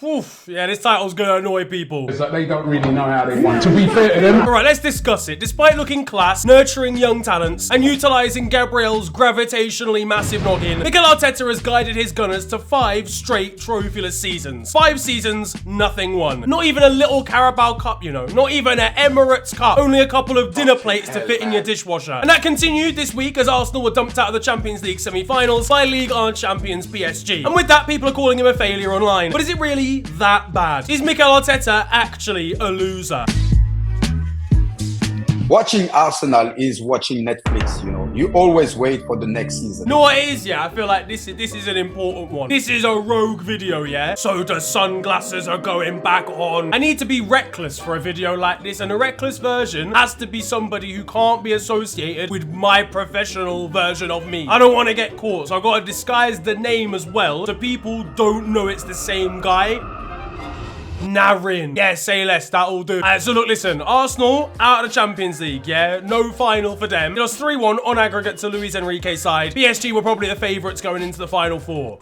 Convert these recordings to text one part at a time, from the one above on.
Oof, yeah, this title's gonna annoy people. It's like they don't really know how they want. To be fair to them. Alright, let's discuss it. Despite looking class, nurturing young talents, and utilising Gabriel's gravitationally massive noggin, Mikel Arteta has guided his Gunners to 5 straight trophyless seasons. 5 seasons, nothing won. Not even a little Carabao Cup, you know. Not even an Emirates Cup. Only a couple of dinner plates to fit in your dishwasher. And that continued this week as Arsenal were dumped out of the Champions League semi-finals by Ligue 1 champions PSG. And with that, people are calling him a failure online. But is it really that bad? Is Mikel Arteta actually a loser? Watching Arsenal is watching Netflix, you know. You always wait for the next season. No, it is, yeah. I feel like this is an important one. This is a rogue video, yeah? So the sunglasses are going back on. I need to be reckless for a video like this, and a reckless version has to be somebody who can't be associated with my professional version of me. I don't want to get caught, so I've got to disguise the name as well so people don't know it's the same guy. Narin. Yeah, say less, that'll do. So look, listen, Arsenal out of the Champions League, yeah? No final for them. It was 3-1 on aggregate to Luis Enrique's side. PSG were probably the favourites going into the Final Four.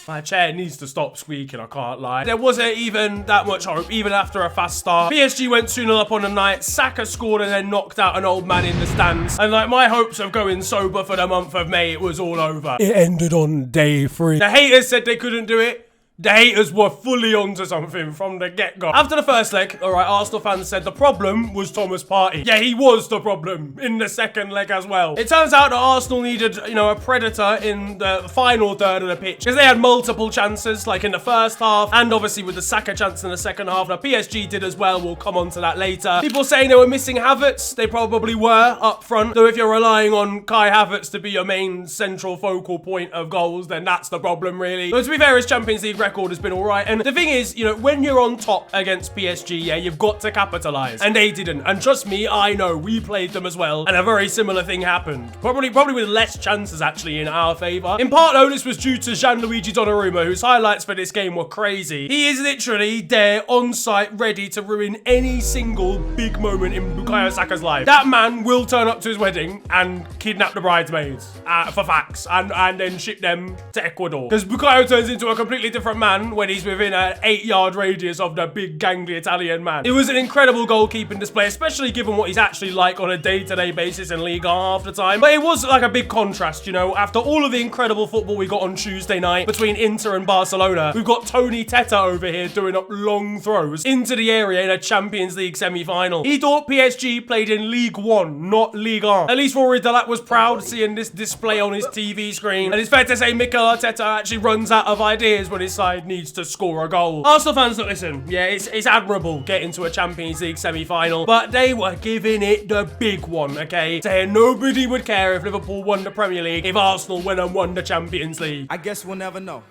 My chair needs to stop squeaking, I can't lie. There wasn't even that much hope, even after a fast start. PSG went 2-0 up on the night. Saka scored and then knocked out an old man in the stands. And like my hopes of going sober for the month of May, it was all over. It ended on day 3. The haters said they couldn't do it. The haters were fully onto something from the get-go. After the first leg, alright, Arsenal fans said the problem was Thomas Partey. Yeah, he was the problem in the second leg as well. It turns out that Arsenal needed, you know, a predator in the final third of the pitch because they had multiple chances, like in the first half, and obviously with the Saka chance in the second half. Now, PSG did as well. We'll come on to that later. People saying they were missing Havertz. They probably were up front. Though if you're relying on Kai Havertz to be your main central focal point of goals, then that's the problem, really. But to be fair, his Champions League record has been all right. And the thing is, you know, when you're on top against PSG, yeah, you've got to capitalize. And they didn't. And trust me, I know, we played them as well. And a very similar thing happened. Probably with less chances, actually, in our favor. In part, though, this was due to Gianluigi Donnarumma, whose highlights for this game were crazy. He is literally there, on site, ready to ruin any single big moment in Bukayo Saka's life. That man will turn up to his wedding and kidnap the bridesmaids for facts and then ship them to Ecuador. Because Bukayo turns into a completely different man when he's within an 8-yard radius of the big gangly Italian man. It was an incredible goalkeeping display, especially given what he's actually like on a day-to-day basis in Ligue 1 half the time. But it was like a big contrast, you know, after all of the incredible football we got on Tuesday night between Inter and Barcelona, we've got Tony Teta over here doing up long throws into the area in a Champions League semi-final. He thought PSG played in Ligue 1, not Ligue 1. At least Rory Delap was proud seeing this display on his TV screen. And it's fair to say Mikel Arteta actually runs out of ideas when his side needs to score a goal. Arsenal fans, look, listen, yeah, it's admirable getting to a Champions League semi-final, but they were giving it the big one, okay? Saying nobody would care if Liverpool won the Premier League if Arsenal went and won the Champions League. I guess we'll never know.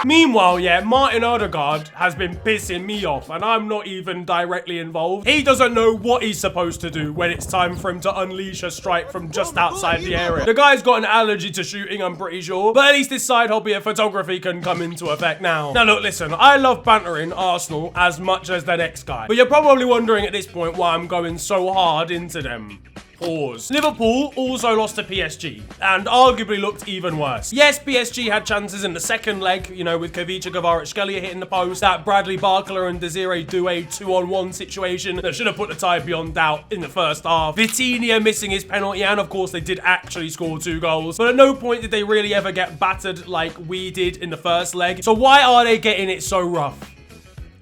Meanwhile, yeah, Martin Odegaard has been pissing me off, and I'm not even directly involved. He doesn't know what he's supposed to do when it's time for him to unleash a strike from just outside the area. The guy's got an allergy to shooting, I'm pretty sure, but at least his side hobby of photography can come into effect now. Now look, listen, I love bantering Arsenal as much as the next guy, but you're probably wondering at this point why I'm going so hard into them. Pause. Liverpool also lost to PSG and arguably looked even worse. Yes, PSG had chances in the second leg, you know, with Kavica Kvaratskhelia hitting the post, that Bradley Barcola and Desiree Doué 2-on-1 situation that should have put the tie beyond doubt in the first half. Vitinha missing his penalty, and of course they did actually score 2 goals, but at no point did they really ever get battered like we did in the first leg. So why are they getting it so rough?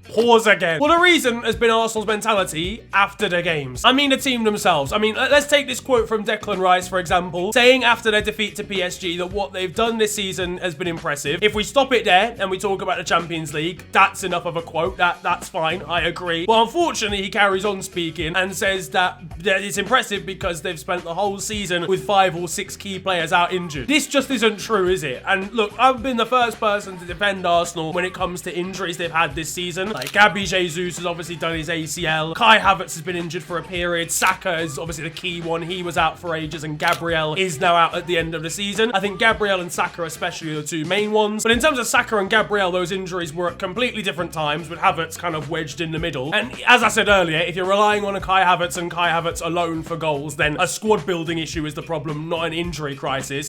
Pause again. Well, the reason has been Arsenal's mentality after the games. I mean, the team themselves. I mean, let's take this quote from Declan Rice, for example, saying after their defeat to PSG that what they've done this season has been impressive. If we stop it there and we talk about the Champions League, that's enough of a quote. That's fine. I agree. But unfortunately, he carries on speaking and says that it's impressive because they've spent the whole season with 5 or 6 key players out injured. This just isn't true, is it? And look, I've been the first person to defend Arsenal when it comes to injuries they've had this season. Like, Gabby Jesus has obviously done his ACL. Kai Havertz has been injured for a period. Saka is obviously the key one. He was out for ages, and Gabriel is now out at the end of the season. I think Gabriel and Saka especially are the 2 main ones. But in terms of Saka and Gabriel, those injuries were at completely different times, with Havertz kind of wedged in the middle. And as I said earlier, if you're relying on a Kai Havertz and Kai Havertz alone for goals, then a squad building issue is the problem, not an injury crisis.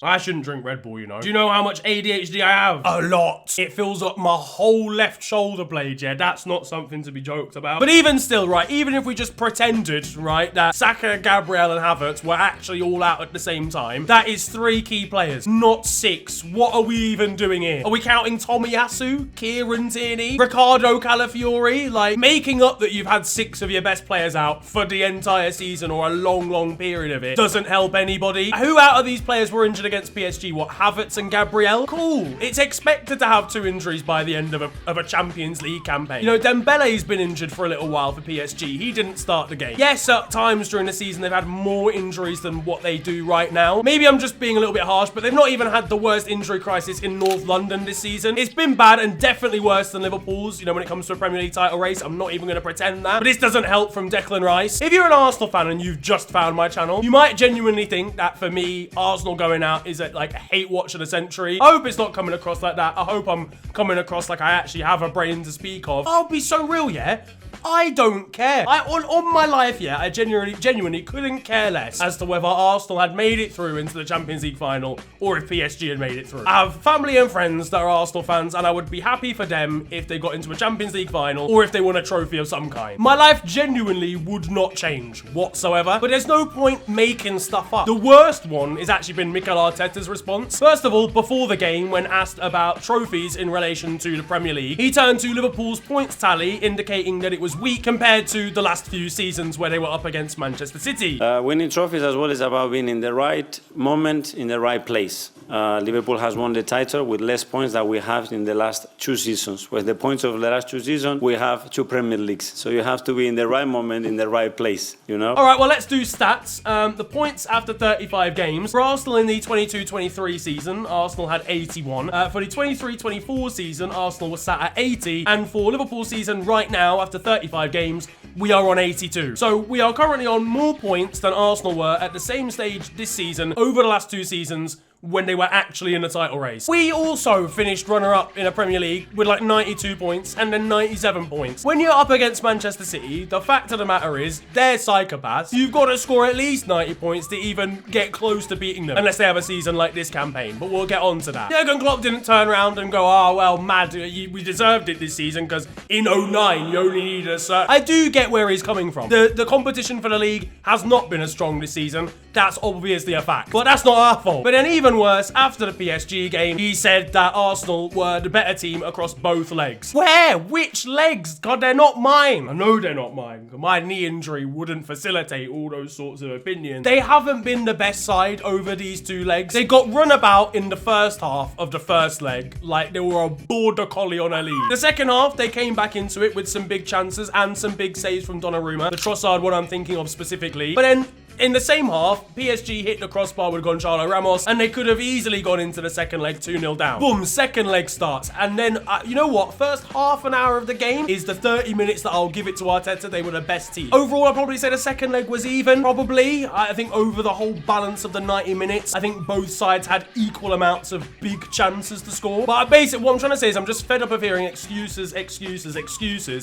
I shouldn't drink Red Bull, you know. Do you know how much ADHD I have? A lot. It fills up my whole left shoulder blade, yeah. That's not something to be joked about. But even still, right, even if we just pretended, right, that Saka, Gabriel, and Havertz were actually all out at the same time, that is 3 key players, not 6. What are we even doing here? Are we counting Tomiyasu, Kieran Tierney, Ricardo Calafiori? Like, making up that you've had 6 of your best players out for the entire season or a long period of it doesn't help anybody. Who out of these players were injured against PSG? What, Havertz and Gabriel? Cool. It's expected to have 2 injuries by the end of a Champions League campaign. You know, Dembele's been injured for a little while for PSG. He didn't start the game. Yes, at times during the season, they've had more injuries than what they do right now. Maybe I'm just being a little bit harsh, but they've not even had the worst injury crisis in North London this season. It's been bad and definitely worse than Liverpool's, you know, when it comes to a Premier League title race. I'm not even going to pretend that. But this doesn't help from Declan Rice. If you're an Arsenal fan and you've just found my channel, you might genuinely think that for me, Arsenal going out is like a hate watch of the century. I hope it's not coming across like that. I hope I'm coming across like I actually have a brain to speak of. I'll be so real, yeah? I don't care. On my life, yeah, I genuinely couldn't care less as to whether Arsenal had made it through into the Champions League final or if PSG had made it through. I have family and friends that are Arsenal fans, and I would be happy for them if they got into a Champions League final or if they won a trophy of some kind. My life genuinely would not change whatsoever, but there's no point making stuff up. The worst one has actually been Mikel Arteta's response. First of all, before the game, when asked about trophies in relation to the Premier League, he turned to Liverpool's points tally, indicating that it was weak compared to the last few seasons where they were up against Manchester City. Winning trophies as well is about being in the right moment, in the right place. Liverpool has won the title with less points than we have in the last 2 seasons. With the points of the last 2 seasons, we have 2 Premier Leagues. So you have to be in the right moment, in the right place, you know? All right, well, let's do stats. The points after 35 games. For Arsenal in the 22-23 season, Arsenal had 81. For the 23-24 season, Arsenal was sat at 80. And for Liverpool season right now, after 35 games, we are on 82. So we are currently on more points than Arsenal were at the same stage this season over the last 2 seasons when they were actually in the title race. We also finished runner-up in a Premier League with like 92 points and then 97 points. When you're up against Manchester City, the fact of the matter is, they're psychopaths. You've got to score at least 90 points to even get close to beating them, unless they have a season like this campaign, but we'll get on to that. Jurgen Klopp didn't turn around and go, oh, well, mad, we deserved it this season because in 09, you only needed a certain... I do get where he's coming from. The competition for the league has not been as strong this season. That's obviously a fact, but that's not our fault. But then even worse, after the PSG game, he said that Arsenal were the better team across both legs. Where? Which legs? God, they're not mine. I know they're not mine. My knee injury wouldn't facilitate all those sorts of opinions. They haven't been the best side over these 2 legs. They got run about in the first half of the first leg like they were a border collie on a lead. The second half, they came back into it with some big chances and some big saves from Donnarumma. The Trossard one I'm thinking of specifically. But then in the same half, PSG hit the crossbar with Gonzalo Ramos, and they could have easily gone into the second leg 2-0 down. Boom, second leg starts. And then, you know what? First half an hour of the game is the 30 minutes that I'll give it to Arteta. They were the best team. Overall, I'd probably say the second leg was even, probably. I think over the whole balance of the 90 minutes, I think both sides had equal amounts of big chances to score. But basically, what I'm trying to say is I'm just fed up of hearing excuses.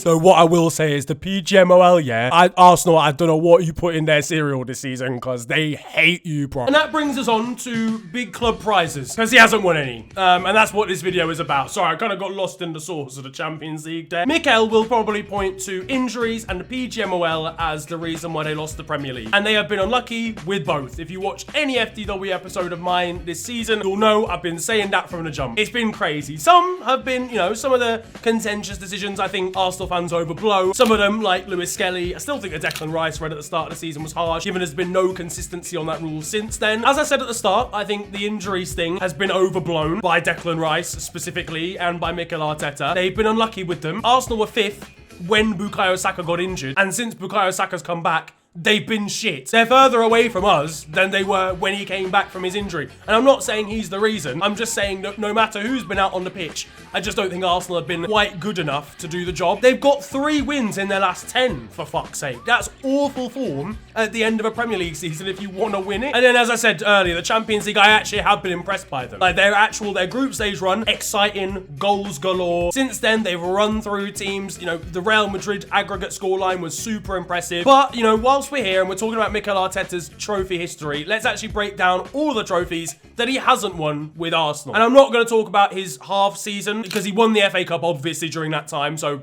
So what I will say is the PGMOL, yeah, Arsenal, I don't know what you put in their cereal this season because they hate you, bro. And that brings us on to big club prizes because he hasn't won any. And that's what this video is about. Sorry, I kind of got lost in the source of the Champions League there. Mikel will probably point to injuries and the PGMOL as the reason why they lost the Premier League. And they have been unlucky with both. If you watch any FTW episode of mine this season, you'll know I've been saying that from the jump. It's been crazy. Some have been, you know, some of the contentious decisions I think Arsenal fans overblow. Some of them, like Lewis Skelly, I still think the Declan Rice read at the start of the season was harsh, given there's been no consistency on that rule since then. As I said at the start, I think the injuries thing has been overblown by Declan Rice specifically and by Mikel Arteta. They've been unlucky with them. Arsenal were 5th when Bukayo Saka got injured, and since Bukayo Saka's come back, they've been shit. They're further away from us than they were when he came back from his injury. And I'm not saying he's the reason. I'm just saying that no matter who's been out on the pitch, I just don't think Arsenal have been quite good enough to do the job. They've got 3 wins in their last 10, for fuck's sake. That's awful form at the end of a Premier League season if you want to win it. And then, as I said earlier, the Champions League, I actually have been impressed by them. Like, their group stage run, exciting, goals galore. Since then, they've run through teams. You know, the Real Madrid aggregate scoreline was super impressive. But, you know, whilst whilst we're here and we're talking about Mikel Arteta's trophy history, let's actually break down all the trophies that he hasn't won with Arsenal. And I'm not going to talk about his half season because he won the FA Cup obviously during that time, so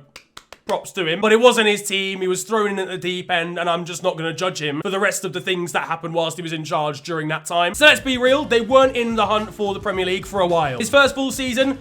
props to him. But it wasn't his team, he was thrown in at the deep end, and I'm just not going to judge him for the rest of the things that happened whilst he was in charge during that time. So let's be real, they weren't in the hunt for the Premier League for a while. His first full season,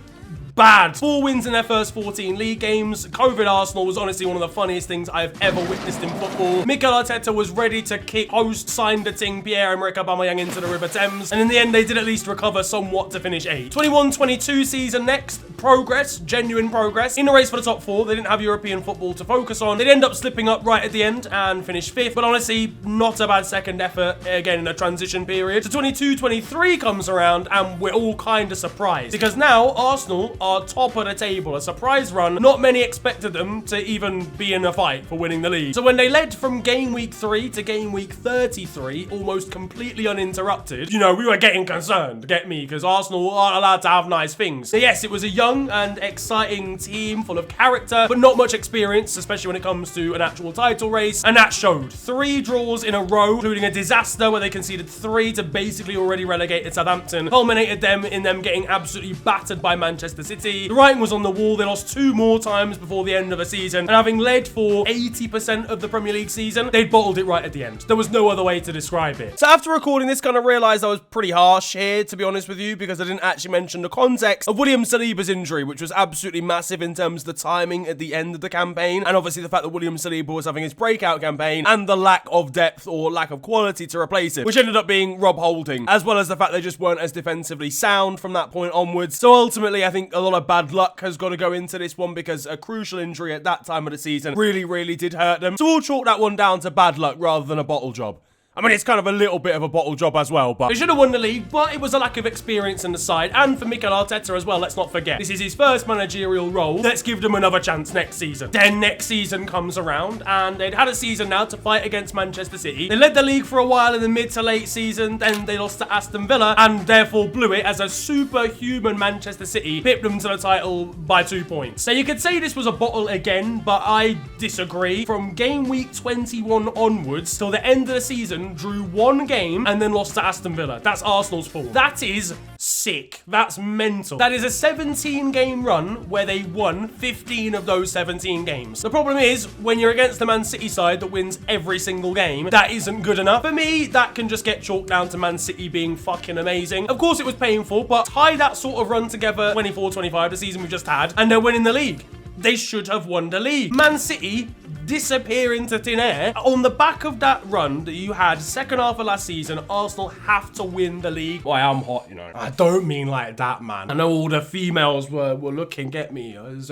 bad. 4 wins in their first 14 league games. COVID Arsenal was honestly one of the funniest things I've ever witnessed in football. Mikel Arteta was ready to kick host signed-a-ting Pierre-Emerick Aubameyang into the River Thames, and in the end they did at least recover somewhat to finish 8th. 21-22 season next, progress, genuine progress. In the race for the top 4, they didn't have European football to focus on. They'd end up slipping up right at the end and finish 5th, but honestly, not a bad second effort, again, in a transition period. So 22-23 comes around, and we're all kind of surprised, because now Arsenal are top of the table, a surprise run. Not many expected them to even be in a fight for winning the league. So when they led from game week 3 to game week 33, almost completely uninterrupted, you know, we were getting concerned, get me, because Arsenal aren't allowed to have nice things. So yes, it was a young and exciting team full of character, but not much experience, especially when it comes to an actual title race, and that showed. 3 draws in a row, including a disaster where they conceded 3 to basically already relegated Southampton, culminated them in them getting absolutely battered by Manchester City. The writing was on the wall. They lost 2 more times before the end of the season, and having led for 80% of the Premier League season, they bottled it right at the end. There was no other way to describe it. So after recording this, kind of realised I was pretty harsh here, to be honest with you, because I didn't actually mention the context of William Saliba's injury, which was absolutely massive in terms of the timing at the end of the campaign, and obviously the fact that William Saliba was having his breakout campaign, and the lack of depth or lack of quality to replace it, which ended up being Rob Holding, as well as the fact they just weren't as defensively sound from that point onwards. So ultimately, I think a lot of bad luck has got to go into this one, because a crucial injury at that time of the season really did hurt them. So we'll chalk that one down to bad luck rather than a bottle job. I mean, it's kind of a little bit of a bottle job as well, but they should have won the league, but it was a lack of experience in the side, and for Mikel Arteta as well, let's not forget. This is his first managerial role. Let's give them another chance next season. Then next season comes around, and they'd had a season now to fight against Manchester City. They led the league for a while in the mid to late season, then they lost to Aston Villa, and therefore blew it as a superhuman Manchester City pipped them to the title by 2 points. Now, you could say this was a bottle again, but I disagree. From game week 21 onwards, till the end of the season, drew 1 game and then lost to Aston Villa. That's Arsenal's fault. That is sick. That's mental. That is a 17-game run where they won 15 of those 17 games. The problem is, when you're against the Man City side that wins every single game, that isn't good enough. For me, that can just get chalked down to Man City being fucking amazing. Of course, it was painful, but tie that sort of run together, 24-25, the season we just had, and they're winning the league. They should have won the league. Man City disappear into thin air. On the back of that run that you had second half of last season, Arsenal have to win the league. Boy, I'm hot, you know. I don't mean like that, man. I know all the females were looking at me as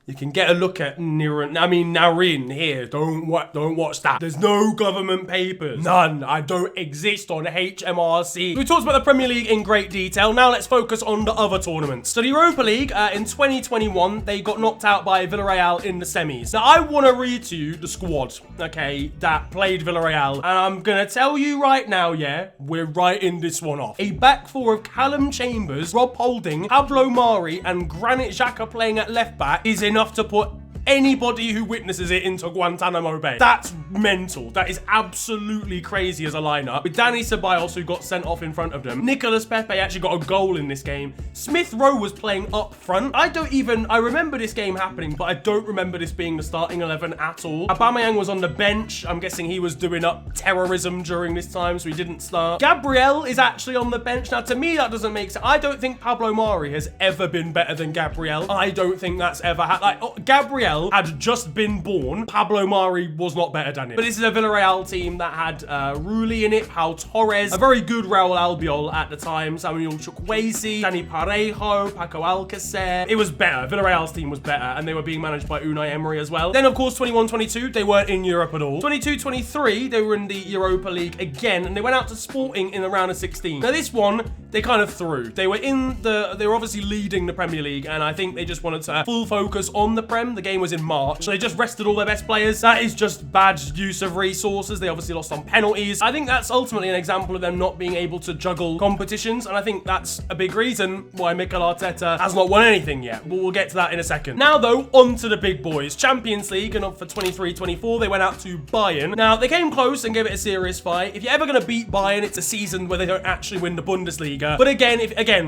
you can get a look at Narin here. Don't watch that. There's no government papers. None. I don't exist on HMRC. We talked about the Premier League in great detail. Now let's focus on the other tournaments. So the Europa League, in 2021, they got knocked out by Villarreal in the semis. Now I want to read to you the squad, okay, that played Villarreal. And I'm going to tell you right now, yeah, we're writing this one off. A back 4 of Callum Chambers, Rob Holding, Pablo Mari, and Granit Xhaka playing at left back is enough to put anybody who witnesses it into Guantanamo Bay. That's mental. That is absolutely crazy as a lineup. With Dani Ceballos, who got sent off in front of them. Nicolas Pepe actually got a goal in this game. Smith Rowe was playing up front. I remember this game happening, but I don't remember this being the starting 11 at all. Aubameyang was on the bench. I'm guessing he was doing up terrorism during this time, so he didn't start. Gabriel is actually on the bench. Now, to me, that doesn't make sense. I don't think Pablo Mari has ever been better than Gabriel. I don't think that's ever happened. Gabriel had just been born. Pablo Mari was not better than him. But this is a Villarreal team that had Rulli in it, Pau Torres, a very good Raul Albiol at the time, Samuel Chukwueze, Dani Parejo, Paco Alcacer. It was better. Villarreal's team was better, and they were being managed by Unai Emery as well. Then, of course, 21-22, they weren't in Europe at all. 22-23, they were in the Europa League again, and they went out to Sporting in the round of 16. Now, this one, they kind of threw. They were obviously leading the Premier League, and I think they just wanted to full focus on the Prem. The game was in March, so they just rested all their best players. That is just bad use of resources. They obviously lost on penalties. I think that's ultimately an example of them not being able to juggle competitions, and I think that's a big reason why Mikel Arteta has not won anything yet. But we'll get to that in a second. Now, though, on to the big boys. Champions League, and up for 23-24, they went out to Bayern. Now, they came close and gave it a serious fight. If you're ever going to beat Bayern, it's a season where they don't actually win the Bundesliga. But again,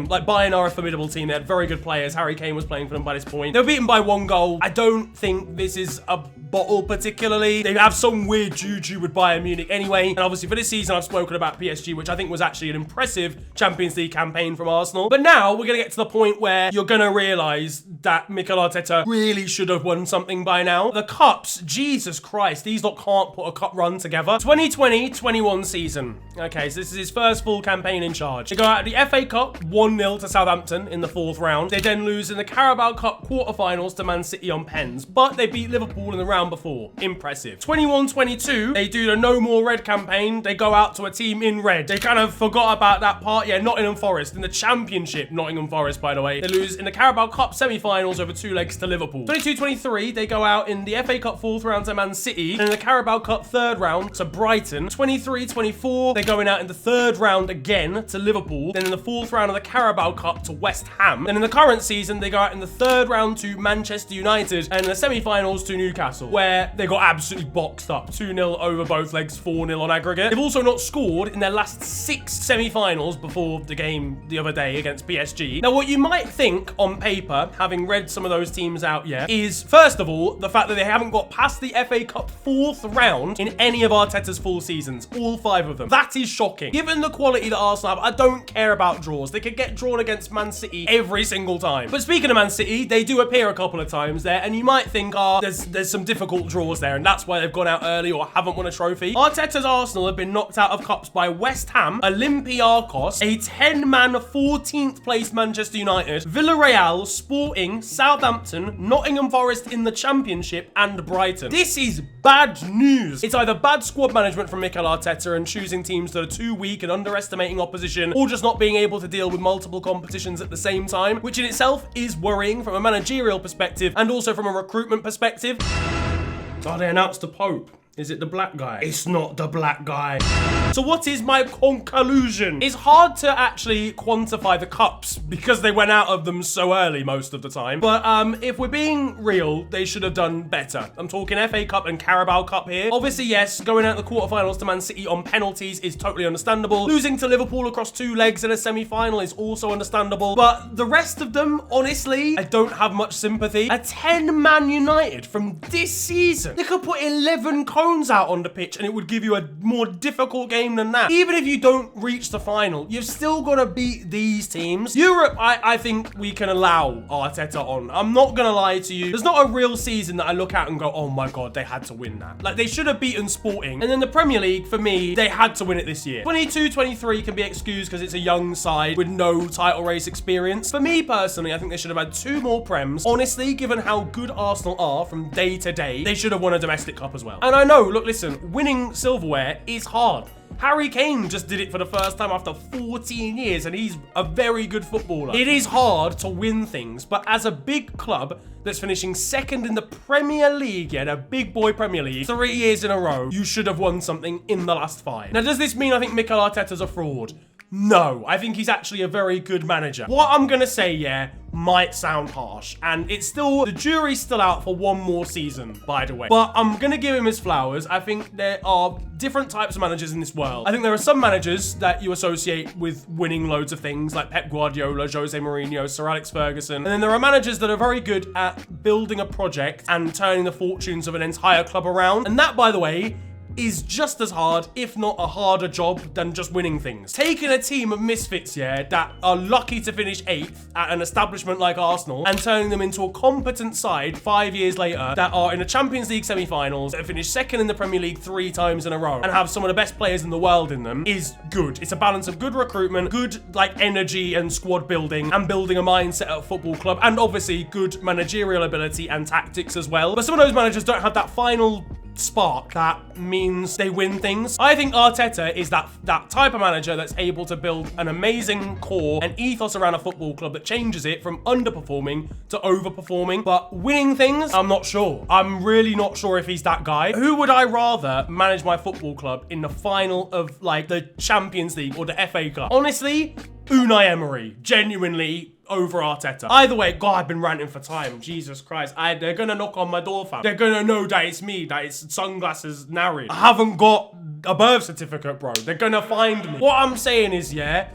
like Bayern are a formidable team. They had very good players. Harry Kane was playing for them by this point. They were beaten by 1 goal. I don't think this is a bottle particularly. They have some weird juju with Bayern Munich anyway. And obviously for this season, I've spoken about PSG, which I think was actually an impressive Champions League campaign from Arsenal. But now we're going to get to the point where you're going to realize that Mikel Arteta really should have won something by now. The cups, Jesus Christ, these lot can't put a cup run together. 2020-21 season. Okay, so this is his first full campaign in charge. They go out of the FA Cup 1-0 to Southampton in the 4th round. They then lose in the Carabao Cup quarterfinals to Man City on pens, but they beat Liverpool in the round before. Impressive. 21-22, they do the No More Red campaign. They go out to a team in red. They kind of forgot about that part. Yeah, Nottingham Forest in the Championship. Nottingham Forest, by the way. They lose in the Carabao Cup semi-finals over 2 legs to Liverpool. 22-23, they go out in the FA Cup 4th round to Man City, and in the Carabao Cup 3rd round to Brighton. 23-24, they're going out in the 3rd round again to Liverpool. Then in the 4th round of the Carabao Cup to West Ham. And in the current season, they go out in the 3rd round to Manchester United, and in the semi-finals to Newcastle, where they got absolutely boxed up. 2-0 over both legs, 4-0 on aggregate. They've also not scored in their last 6 semi-finals before the game the other day against PSG. Now, what you might think on paper, having read some of those teams out yet, is first of all, the fact that they haven't got past the FA Cup 4th round in any of Arteta's full seasons. All 5 of them. That is shocking. Given the quality that Arsenal have, I don't care about draws. They could get drawn against Man City every single time. But speaking of Man City, they do appear a couple of times there, and you might think, there's some difficult draws there, and that's why they've gone out early or haven't won a trophy. Arteta's Arsenal have been knocked out of cups by West Ham, Olympiacos, a 10-man 14th place Manchester United, Villarreal, Sporting, Southampton, Nottingham Forest in the Championship, and Brighton. This is bad news. It's either bad squad management from Mikel Arteta and choosing teams that are too weak and underestimating opposition, or just not being able to deal with multiple competitions at the same time, which in itself is worrying from a managerial perspective and also from a recruitment perspective. Oh, they announced the Pope. Is it the black guy? It's not the black guy. So what is my conclusion? It's hard to actually quantify the cups because they went out of them so early most of the time. But if we're being real, they should have done better. I'm talking FA Cup and Carabao Cup here. Obviously, yes, going out the quarterfinals to Man City on penalties is totally understandable. Losing to Liverpool across 2 legs in a semi-final is also understandable. But the rest of them, honestly, I don't have much sympathy. A 10-man United from this season. They could put 11 cones out on the pitch and it would give you a more difficult game than that. Even if you don't reach the final, you've still got to beat these teams. Europe, I think we can allow Arteta on. I'm not going to lie to you. There's not a real season that I look at and go, oh my God, they had to win that. Like, they should have beaten Sporting. And then the Premier League, for me, they had to win it this year. 22-23 can be excused because it's a young side with no title race experience. For me personally, I think they should have had 2 more Prems. Honestly, given how good Arsenal are from day to day, they should have won a domestic cup as well. And I know, look, listen, winning silverware is hard. Harry Kane just did it for the first time after 14 years, and he's a very good footballer. It is hard to win things, but as a big club that's finishing 2nd in the Premier League, yeah, the big boy Premier League, 3 years in a row, you should have won something in the last 5. Now, does this mean I think Mikel Arteta's a fraud? No, I think he's actually a very good manager. What I'm gonna say, yeah, might sound harsh, and it's still, the jury's still out for 1 more season, by the way. But I'm gonna give him his flowers. I think there are different types of managers in this world. I think there are some managers that you associate with winning loads of things, like Pep Guardiola, Jose Mourinho, Sir Alex Ferguson. And then there are managers that are very good at building a project and turning the fortunes of an entire club around. And that, by the way, is just as hard, if not a harder job than just winning things. Taking a team of misfits, yeah, that are lucky to finish 8th at an establishment like Arsenal and turning them into a competent side 5 years later that are in the Champions League semi-finals, that finished 2nd in the Premier League 3 times in a row and have some of the best players in the world in them is good. It's a balance of good recruitment, good like energy and squad building and building a mindset at a football club, and obviously good managerial ability and tactics as well. But some of those managers don't have that final spark that means they win things. I think Arteta is that type of manager that's able to build an amazing core and ethos around a football club that changes it from underperforming to overperforming. But winning things, I'm not sure. I'm really not sure if he's that guy. Who would I rather manage my football club in the final of like the Champions League or the FA Cup? Honestly, Unai Emery, genuinely, over Arteta. Either way, God, I've been ranting for time. Jesus Christ. They're gonna knock on my door, fam. They're gonna know that it's me, that it's sunglasses Nari. I haven't got a birth certificate, bro. They're gonna find me. What I'm saying is, yeah,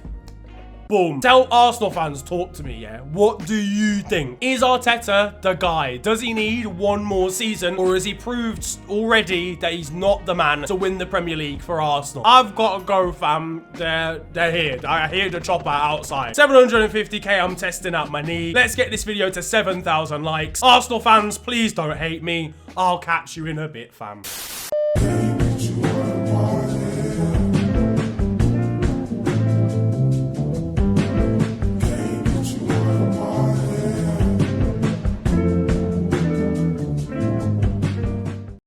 boom. Tell Arsenal fans, talk to me, yeah? What do you think? Is Arteta the guy? Does he need one more season, or has he proved already that he's not the man to win the Premier League for Arsenal? I've got to go, fam. They're here. I hear the chopper outside. 750k, I'm testing out my knee. Let's get this video to 7,000 likes. Arsenal fans, please don't hate me. I'll catch you in a bit, fam.